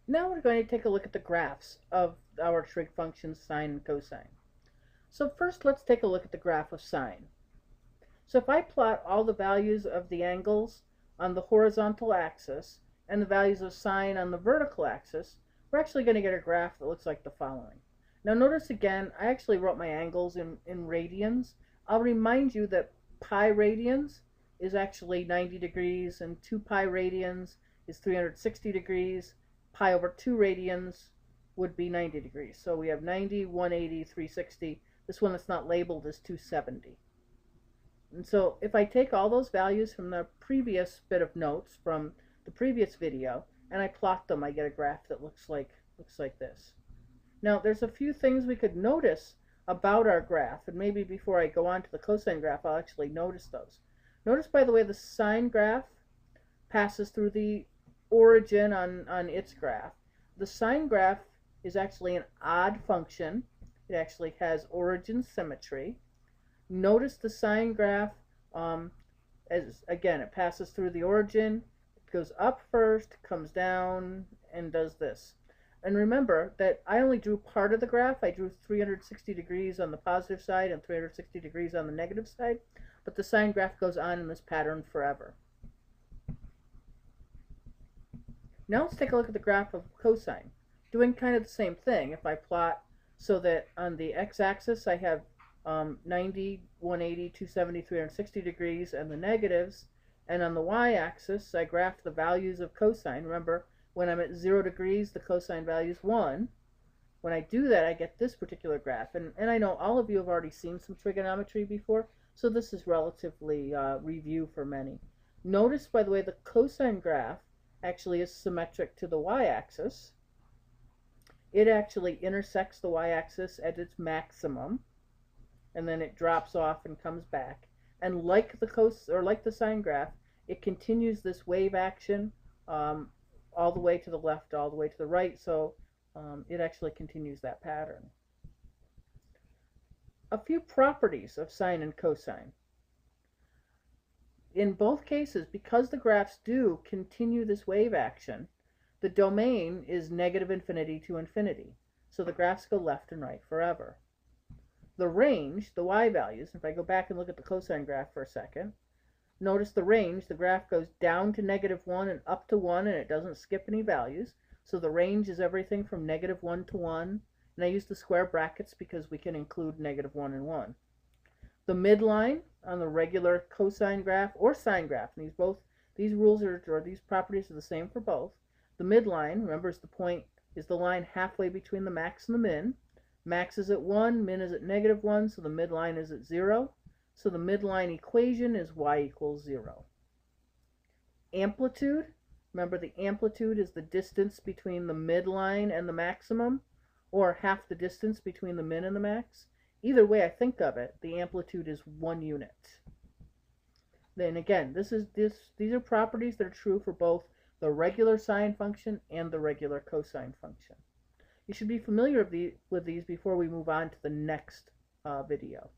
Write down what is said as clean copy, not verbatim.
Now we're going to take a look at the graphs of our trig functions sine and cosine. So first let's take a look at the graph of sine. So if I plot all the values of the angles on the horizontal axis and the values of sine on the vertical axis, we're actually going to get a graph that looks like the following. Now notice again, I actually wrote my angles in radians. I'll remind you that pi radians is actually 90 degrees and 2 pi radians is 360 degrees. Pi over 2 radians would be 90 degrees. So we have 90, 180, 360. This one that's not labeled is 270. And so if I take all those values from the previous bit of notes from the previous video and I plot them, I get a graph that looks like this. Now there's a few things we could notice about our graph, and maybe before I go on to the cosine graph I'll actually notice those. Notice, by the way, the sine graph passes through the origin on its graph. The sine graph is actually an odd function. It actually has origin symmetry. Notice the sine graph, as again, it passes through the origin, it goes up first, comes down, and does this. And remember that I only drew part of the graph. I drew 360 degrees on the positive side and 360 degrees on the negative side, but the sine graph goes on in this pattern forever. Now let's take a look at the graph of cosine, doing kind of the same thing. If I plot so that on the x-axis I have 90, 180, 270, 360 degrees and the negatives, and on the y-axis I graph the values of cosine. Remember, when I'm at 0 degrees the cosine value is 1. When I do that I get this particular graph, and I know all of you have already seen some trigonometry before, so this is relatively review for many. Notice, by the way, the cosine graph actually is symmetric to the y-axis. It actually intersects the y-axis at its maximum, and then it drops off and comes back. And like the sine graph, it continues this wave action all the way to the left, all the way to the right. So it actually continues that pattern. A few properties of sine and cosine. In both cases, because the graphs do continue this wave action, the domain is negative infinity to infinity. So the graphs go left and right forever. The range, the y values, if I go back and look at the cosine graph for a second, notice the range, the graph goes down to -1 and up to 1, and it doesn't skip any values. So the range is everything from -1 to 1. And I use the square brackets because we can include -1 and 1. The midline on the regular cosine graph or sine graph, and these rules or these properties are the same for both. The midline, remember, is the line halfway between the max and the min. Max is at 1, min is at -1, so the midline is at 0. So the midline equation is y equals 0. Amplitude, remember the amplitude is the distance between the midline and the maximum, or half the distance between the min and the max. Either way I think of it, the amplitude is 1 unit. Then again, these are properties that are true for both the regular sine function and the regular cosine function. You should be familiar with these before we move on to the next video.